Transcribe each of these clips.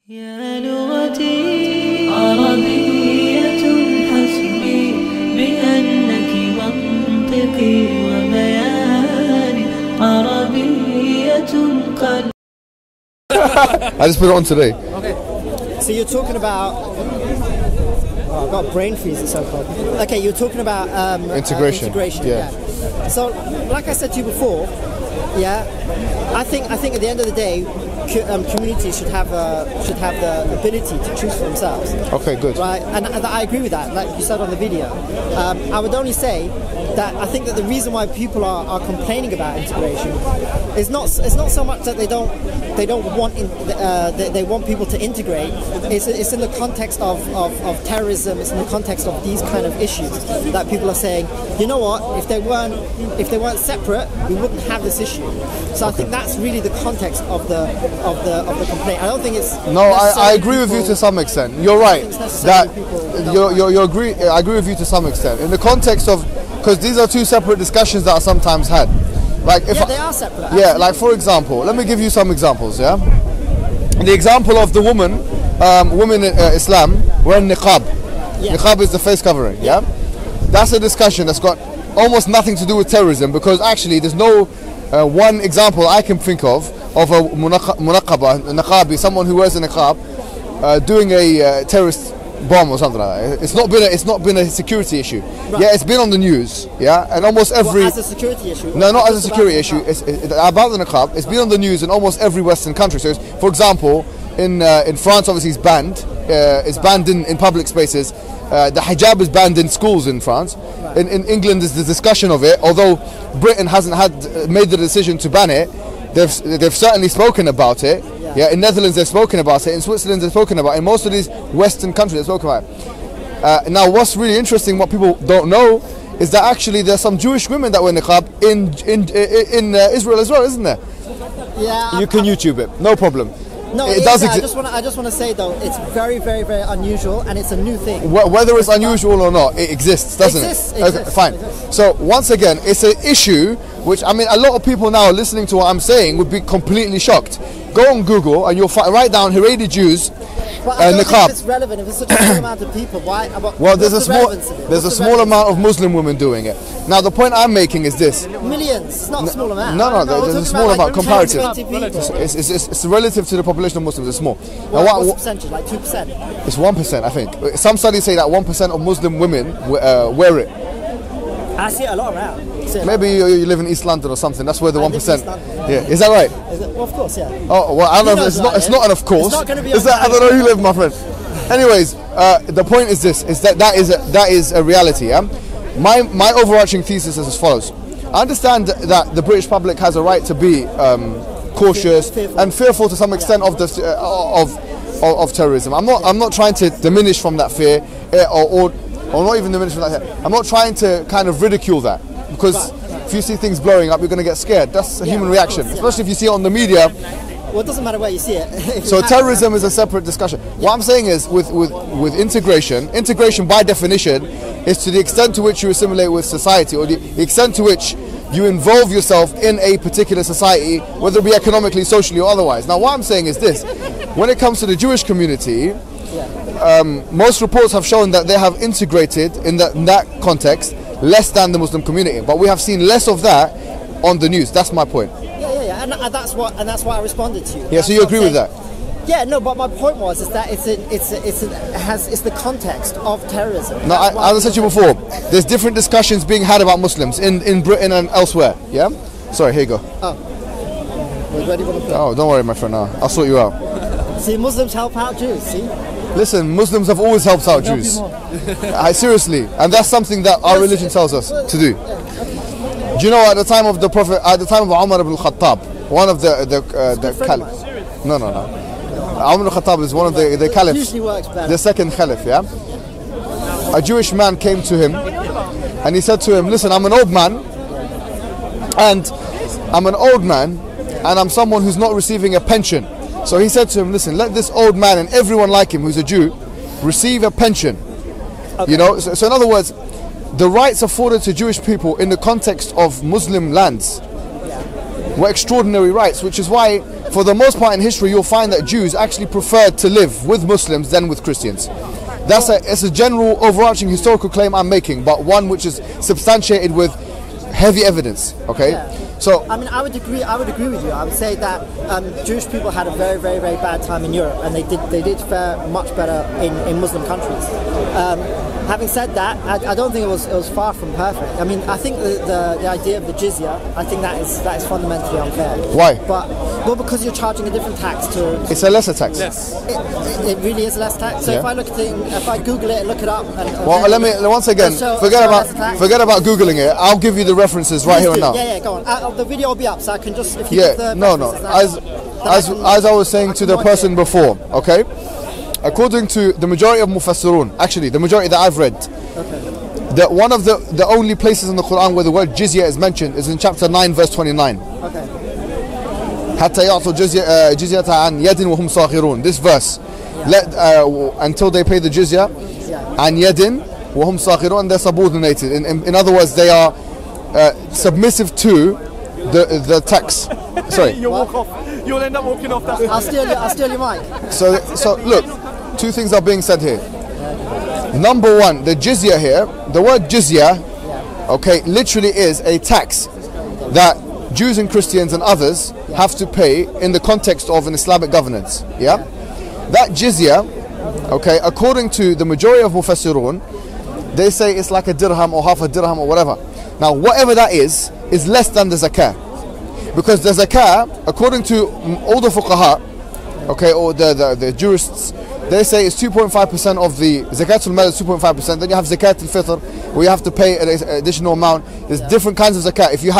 يا لغتي عربية حسبي بأنك منطقي وبياني عربية قلبي. I just put it on today. Okay. So you're talking about. Oh, I've got brain freeze. It's so called. Okay, you're talking about Integration. Yeah. So, like I said to you before, I think at the end of the day, communities should have the ability to choose for themselves. Okay, good. Right, and I agree with that. Like you said on the video, I would only say that I think that the reason why people are complaining about integration is not so much that they don't want they want people to integrate. It's in the context of terrorism. It's in the context of these kind of issues that people are saying, you know what, if they weren't separate, we wouldn't have this issue. So I think that's really the context of the complaint. I don't think it's. No, I agree with you to some extent. You're right. That you agree. I agree with you to some extent. In the context of, because these are two separate discussions that are sometimes had. Like if they are separate. Absolutely. Yeah, like for example, let me give you some examples. Yeah, the example of the women in Islam wearing niqab. Yeah. Niqab is the face covering. Yeah, that's a discussion that's got almost nothing to do with terrorism, because actually there's no one example I can think of a naqabi, someone who wears a niqab, doing a terrorist bomb or something like that. It's not been a security issue. Right. Yeah, it's been on the news. Yeah, and almost every. As a security issue. No, not as a security issue. It's about the niqab. It's been on the news in almost every Western country. So, for example, in France, obviously, it's banned. It's banned in public spaces. The hijab is banned in schools in France. Right. In England, there's the discussion of it. Although Britain hasn't made the decision to ban it, they've certainly spoken about it. Yeah, in Netherlands they've spoken about it. In Switzerland they've spoken about it. In most of these Western countries they've spoken about it. Now, what's really interesting, what people don't know, is that actually there's some Jewish women that wear niqab in Israel as well, isn't there? Yeah. You can YouTube it, no problem. No, it does exist. I just want to say though, it's very, very, very unusual, and it's a new thing. Whether it's unusual or not, it exists, doesn't it? Okay, fine. So once again, it's an issue which, I mean, a lot of people now listening to what I'm saying would be completely shocked. Go on Google and you'll write down Haredi Jews. But I don't think it's relevant. If it's such a small amount of people, why? Well, there's a small amount of Muslim women doing it. Now, the point I'm making is this: millions. It's not a small amount. No, there's a small amount comparative. It's relative to the population of Muslims. It's small. What's the percentage? Like 2%. It's 1%, I think. Some studies say that 1% of Muslim women wear it. I see it a lot around. Maybe you live in East London or something. That's where the 1%. Yeah, is that right? Well, of course, yeah. Oh well, I don't know. It's not an of course. It's not going to be. I don't know who you live, my friend. Anyways, the point is this: that is a reality. Yeah. My overarching thesis is as follows: I understand that the British public has a right to be cautious and fearful to some extent of terrorism. I'm not trying to diminish from that fear, or not even diminish from that fear. I'm not trying to kind of ridicule that, because if you see things blowing up, you're going to get scared. That's a human reaction, especially if you see it on the media. Well, it doesn't matter where you see it. So terrorism is a separate discussion. What I'm saying is, with integration by definition is to the extent to which you assimilate with society, or the extent to which you involve yourself in a particular society, whether it be economically, socially, or otherwise. Now, what I'm saying is this: when it comes to the Jewish community, most reports have shown that they have integrated in that context less than the Muslim community, but we have seen less of that on the news. That's my point. Yeah, and that's why I responded to you. Yeah, so you agree with that? Yeah, no, but my point was that it's the context of terrorism. No, as I said to you before, there's different discussions being had about Muslims in Britain and elsewhere. Yeah. Sorry, here you go. Oh, where do you want to put? Oh, don't worry, my friend. I'll sort you out. See, Muslims help out Jews. See. Listen, Muslims have always helped out Jews. Seriously, and that's something that our religion tells us to do. Do you know, at the time of the Prophet, at the time of Umar ibn Khattab, one of the caliphs. No. Umar ibn Khattab is one of the caliphs, the second caliph. Yeah. A Jewish man came to him, and he said to him, "Listen, I'm an old man, and I'm someone who's not receiving a pension." So he said to him, "Listen, let this old man and everyone like him who's a Jew receive a pension." Okay. You know, so in other words, the rights afforded to Jewish people in the context of Muslim lands were extraordinary rights, which is why, for the most part in history, you'll find that Jews actually preferred to live with Muslims than with Christians. It's a general overarching historical claim I'm making, but one which is substantiated with heavy evidence. Okay, so I mean, I would agree with you. I would say that Jewish people had a very, very, very bad time in Europe, and they did fare much better in Muslim countries. Having said that, I don't think it was far from perfect. I mean, I think the idea of the jizya, I think that is fundamentally unfair. Why? Well, because you're charging a different tax to. It's a lesser tax. Yes. It really is a less tax. So if I if I Google it, look it up. Well, let me once again forget about Googling it. I'll give you the references right here and now. Yeah, go on. The video will be up, so I can just. If you As I was saying to the person before, okay. According to the majority of Mufassirun, actually the majority that I've read, that one of the only places in the Quran where the word jizya is mentioned is in chapter 9 verse 29. حتى يعطوا جزية عن يد وهم صاغرون. This verse, until they pay the jizya عن يد وهم صاغرون, and they're subordinated. In other words, they are submissive to the tax. Sorry. You'll end up walking off that. I'll steal your mic. So look, two things are being said here. Number one, the jizya here, the word jizya, okay, literally is a tax that Jews and Christians and others have to pay in the context of an Islamic governance. Yeah? That jizya, okay, according to the majority of Mufassirun, they say it's like a dirham or half a dirham or whatever. Now, whatever that is less than the zakah. Because the zakah, according to all the fuqaha, okay, or the jurists, they say it's 2.5% of the zakatul mal is 2.5%. Then you have zakat al-fitr, where you have to pay an additional amount. There's different kinds of zakat. If you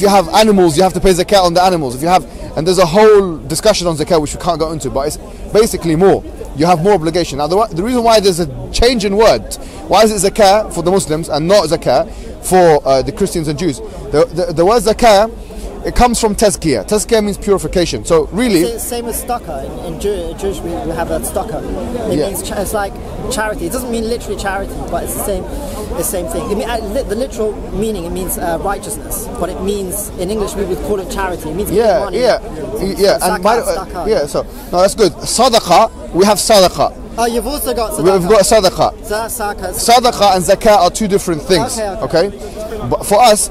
have animals, you have to pay zakat on the animals. And there's a whole discussion on zakat which we can't go into, but it's basically more. You have more obligation. Now the reason why there's a change in word, why is it zakah for the Muslims and not zakah for the Christians and Jews? The word zakah, it comes from tazkiyah. Tazkiyah means purification. So really, it's the same as tzedakah. In Jewish we have that tzedakah. It means it's like charity. It doesn't mean literally charity, but it's the same thing. It mean, the literal meaning, it means righteousness. But it means, in English we would call it charity. It means money. So no, that's good. Sadaqah, we have sadaqah. Oh, you've also got sadaqah. We've got sadaqah. Sadaqah and zakah are two different things. Okay. But for us,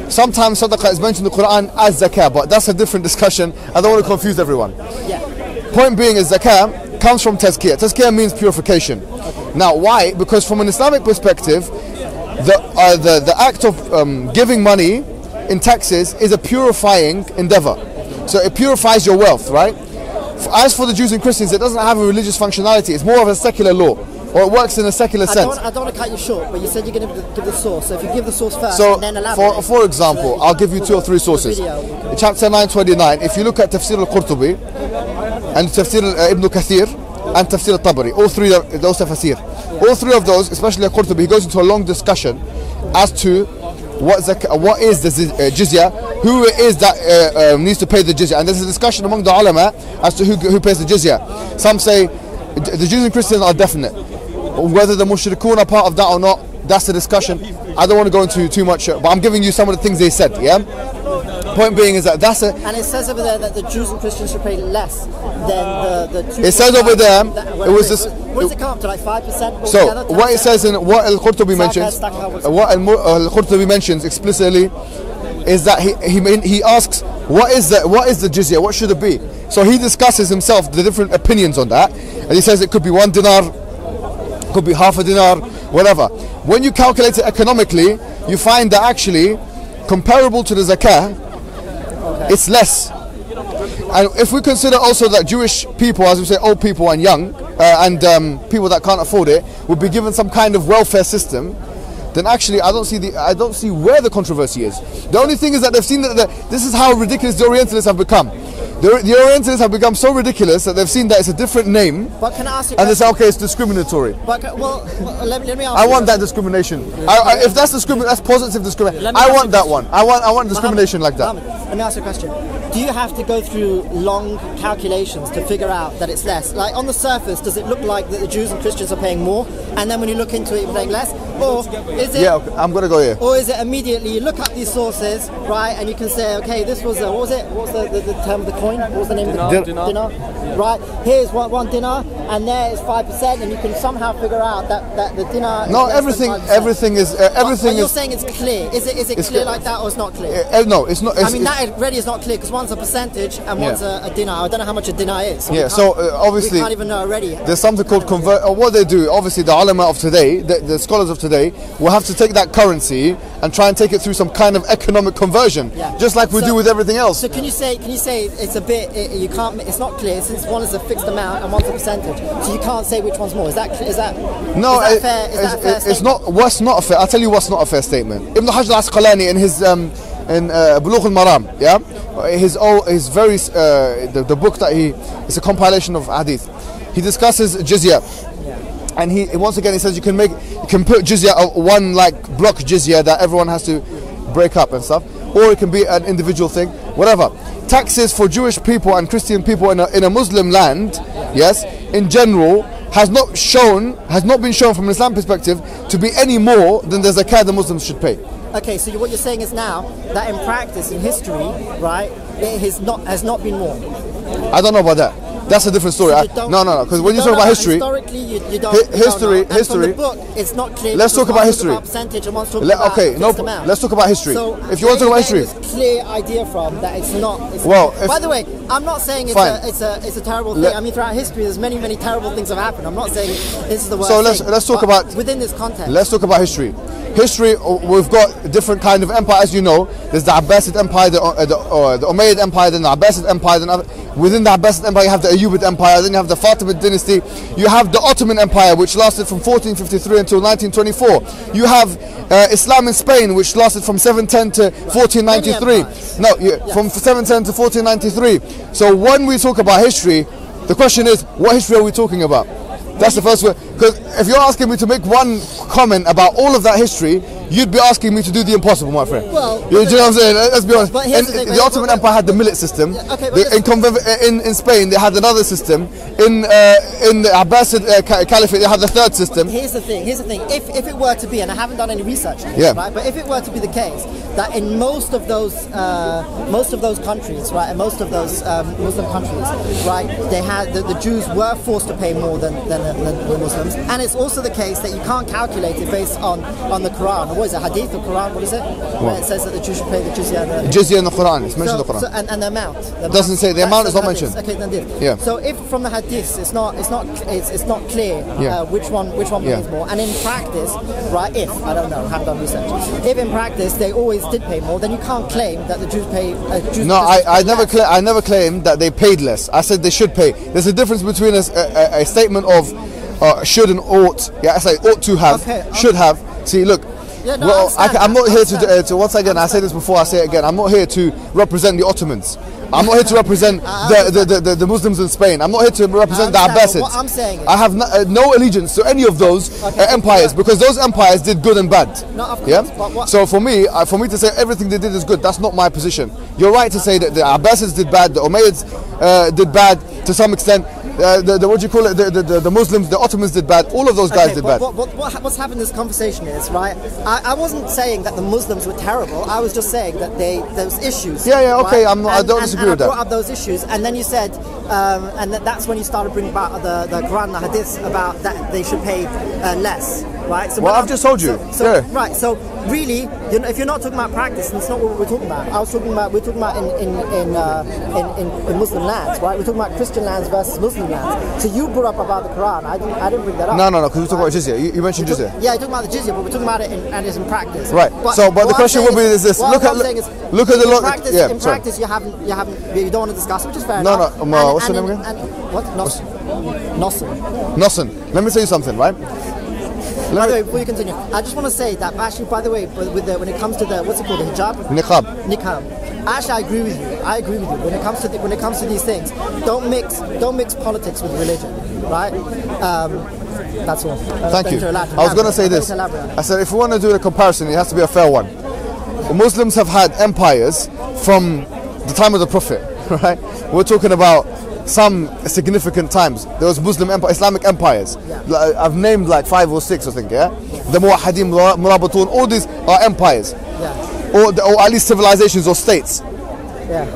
sometimes sadaqah is mentioned in the Quran as zakah, but that's a different discussion. I don't want to confuse everyone. Point being is zakah comes from tazkiyah. Tazkiyah means purification. Now, why? Because from an Islamic perspective, the act of giving money in taxes is a purifying endeavor. So it purifies your wealth, right? As for the Jews and Christians, it doesn't have a religious functionality. It's more of a secular law, or it works in a secular sense. I don't want to cut you short, but you said you're going to give the source. So if you give the source first, and then elaborate. For example, I'll give you 2 or 3 sources. In chapter 9:29, if you look at Tafsir al-Qurtubi and Tafsir Ibn Kathir and Tafsir al-Tabari, all 3 of those tafsir, all 3 of those, especially al-Qurtubi, he goes into a long discussion as to what is the jizya, who it is that needs to pay the jizya, and there's a discussion among the ulama as to who pays the jizya. Some say the Jews and Christians are definite. Whether the mushrikun are part of that or not, that's the discussion. I don't want to go into too much, but I'm giving you some of the things they said. Yeah. Point being is that that's a. And it says over there that the Jews and Christians should pay less than the. It says over there. It was this. What does it come up to, like 5%? So what it says in what Al-Qurtubi mentions, what Al-Qurtubi mentions explicitly, is that he asks what is the jizya, what should it be? So he discusses himself the different opinions on that, and he says it could be 1 dinar, could be half a dinar, whatever. When you calculate it economically, you find that actually comparable to the zakah, it's less. And if we consider also that Jewish people, as we say, old people and young, and people that can't afford it, would be given some kind of welfare system, then actually I don't see where the controversy is. The only thing is that they've seen that this is how ridiculous the Orientalists have become. The Orientals have become so ridiculous that they've seen that it's a different name, But can I ask you? and they say, okay, it's discriminatory. But let me ask I you. want that discrimination. If that's that's positive discrimination. Let me I ask want you that a one. I want discrimination like that. Mohammed, let me ask you a question. Do you have to go through long calculations to figure out that it's less? Like on the surface, does it look like that the Jews and Christians are paying more, and then when you look into it, you're paying less? Or is it? Yeah, okay, I'm gonna go here. Or is it immediately you look up these sources, right, and you can say, okay, this was what was it? What was the term of the coin? What was the name of the dinar? Right, here's one dinar, and there is 5%, and you can somehow figure out that the dinar. No, is everything is But you're saying it's clear. Is it clear like that, or it's not clear? No, it's not. I mean, that already is not clear because one's a percentage and one's a dinar. I don't know how much a dinar is. Yeah, so obviously we can't even know already. there's something called convert. Or what they do, obviously, the ulama of today, the scholars of today, will have to take that currency and try and take it through some kind of economic conversion, just like we do with everything else. So can you say it's a bit? You can't. It's not clear since one is a fixed amount and one's a percentage. So you can't say which one's more. Is that no? Is that fair? Is that a fair It's statement? not. What's not a fair? I'll tell you what's not a fair statement. Ibn Hajar al-Asqalani in his in Bulugh al-Maram, his very the book that it's a compilation of hadith. He discusses jizya, and he once again he says you can put jizya of one like block jizya that everyone has to break up and stuff, or it can be an individual thing, whatever. Taxes for Jewish people and Christian people in a Muslim land, yes, in general, has not been shown from an Islam perspective to be any more than the zakat the Muslims should pay. Okay, so what you're saying is now that in practice, in history, right, it has not been more. I don't know about that. That's a different story. No. Because when you talk about history, historically, you don't. History. From the book, it's not clear. Let's talk about history. Percentage and one's talking about okay, no. amount. Let's talk about history. So if you want to talk about history, this clear idea from that it's not. By the way, I'm not saying it's a terrible thing. I mean, throughout history, there's many terrible things have happened. I'm not saying this is the worst. So let's talk about within this context. Let's talk about history. History, we've got different kind of empire, as you know. There's the Abbasid Empire, the Umayyad Empire, then the Abbasid Empire. Then within the Abbasid Empire, you have the Ayyubid Empire. Then you have the Fatimid Dynasty. You have the Ottoman Empire, which lasted from 1453 until 1924. You have Islam in Spain, which lasted from 710 to 1493. From 710 to 1493. So when we talk about history, the question is, what history are we talking about? That's the first one. Because if you're asking me to make one comment about all of that history, you'd be asking me to do the impossible, my friend. Well, you know what I'm saying? Let's be honest. But The Ottoman Empire had the millet system. In Spain, they had another system. In the Abbasid Caliphate, they had the third system. Here's the thing. If it were to be, and I haven't done any research on this, right? But if it were to be the case that in most of those countries, right, and most of those Muslim countries, right, they had the Jews were forced to pay more than the Muslims, and it's also the case that you can't calculate it based on the Quran. What is it, Hadith or Quran? What is it? Where it says that the Jews should pay the jizya. Jizya in the Quran. It's mentioned in the Quran. And the amount. Doesn't say the amount is not mentioned. Okay, then did. Yeah. So if from the Hadiths it's not clear which one means more, and in practice, right? If I don't know, haven't done research. If in practice they always did pay more, then you can't claim that the Jews pay. No, I never claimed that they paid less. I said they should pay. There's a difference between a statement of should and ought. Yeah, I say ought to have, should have. See, look. Yeah, no, I'm not here to once again, I say this before, I say it again, I'm not here to represent the Ottomans. I'm not here to represent the Muslims in Spain. I'm not here to represent the Abbasids. What I'm saying is, I have no allegiance to any of those empires, because those empires did good and bad. No, of course, yeah? So for me to say everything they did is good, that's not my position. You're right to say that the Abbasids did bad, the Umayyads did bad to some extent. What do you call it? The Muslims, the Ottomans did bad. All of those guys did bad. What's happened in this conversation is, right, I wasn't saying that the Muslims were terrible. I was just saying that those issues. Yeah, okay. Right? I don't disagree with that. I brought up those issues, and then you said, and that's when you started bringing about the Quran, the Hadiths about that they should pay less, right? So I've just told you. Right. So really, if you're not talking about practice, then it's not what we're talking about. We're talking about in Muslim lands, right? We're talking about Christian lands versus Muslim lands. So you brought up about the Quran. I didn't bring that up. No, because we're talking about jizya. You mentioned jizya. Yeah, you're talking about the jizya, but we're talking about it in practice. Right. But the question will be is this: look at the law. In practice, you don't want to discuss, which is fair enough. No. What's the name again? What? Nossen. Let me tell you something, right? By the way, before you continue, I just want to say that actually, by the way, when it comes to the, what's it called, the hijab? Niqab. Actually, I agree with you. I agree with you. When it comes to these things, don't mix politics with religion, right? That's all. Thank you. I was going to say this. I said if we want to do a comparison, it has to be a fair one. The Muslims have had empires from the time of the Prophet, right? We're talking about some significant times. There was Islamic empires. Yeah. I've named like 5 or 6, I think. Yeah, the Muwahhidin, Murabatun, all these are empires, yeah. or at least civilizations or states. Yeah.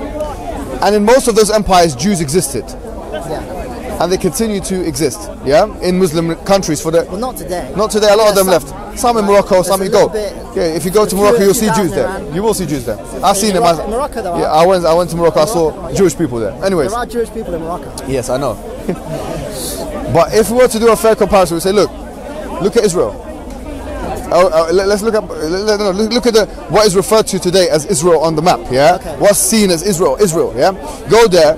And in most of those empires, Jews existed. Yeah. And they continue to exist, yeah, in Muslim countries for the. Well, not today. Not today. A lot of them left. Some in Morocco, some you go. Yeah, if you go to Morocco, you'll see Jews there. You will see Jews there. I've seen them. Morocco, though. Yeah, I went to Morocco. I saw Jewish people there. Anyways, there are Jewish people in Morocco. Yes, I know. But if we were to do a fair comparison, we say, look at Israel. Let's look at what is referred to today as Israel on the map. Yeah, okay. What's seen as Israel. Yeah, go there.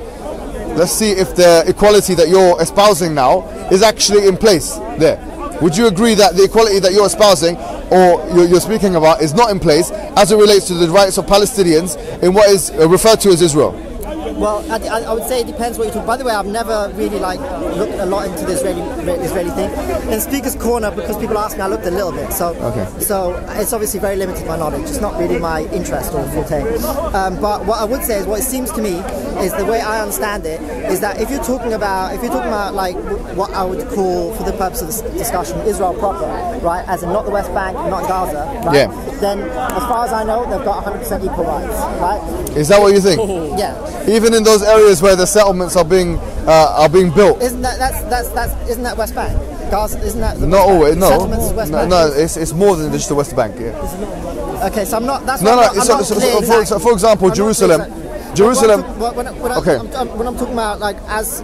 Let's see if the equality that you're espousing now is actually in place there. Would you agree that the equality that you're espousing or you're speaking about is not in place as it relates to the rights of Palestinians in what is referred to as Israel? Well, I would say it depends what you're talking. By the way, I've never really looked a lot into the Israeli thing. In Speaker's Corner, because people ask me, I looked a little bit. So, okay. So it's obviously very limited my knowledge. It's not really my interest or forte. But what I would say is, what it seems to me is the way I understand it is that if you're talking about like what I would call, for the purpose of this discussion, Israel proper, right, as in not the West Bank, not Gaza, right? Yeah. Then, as far as I know, they've got 100% equal rights, right? Is that what you think? Yeah. Even in those areas where the settlements are being built. Isn't that West Bank? Gaza, isn't that the not West always? Bank? No, no, it's more than just the West Bank. Yeah. Okay, so I'm not. That's no, what no. I'm not So for example, Jerusalem. When I'm talking about, like, as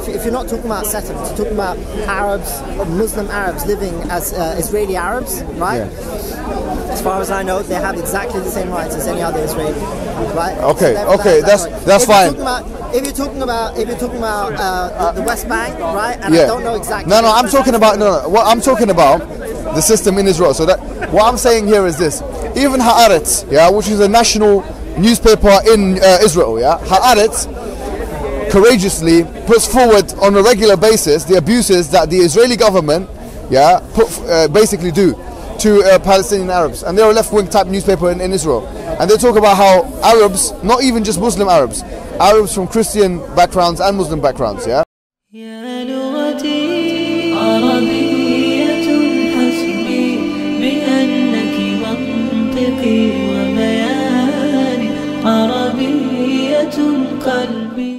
if you're not talking about settlements, you're talking about Arabs, Muslim Arabs living as Israeli Arabs, right? Yeah. As far as I know, they have exactly the same rights as any other Israeli, right? Okay, so okay, that's fine. If you're talking about the West Bank, right? And yeah. I don't know exactly. No, I'm talking about What I'm talking about, the system in Israel. So that what I'm saying here is this: even Haaretz, yeah, which is a national newspaper in Israel, yeah, Haaretz courageously puts forward on a regular basis the abuses that the Israeli government, yeah, basically do to Palestinian Arabs, and they're a left-wing type newspaper in Israel, and they talk about how Arabs, not even just Muslim Arabs, Arabs from Christian backgrounds and Muslim backgrounds, yeah. عربية قلبي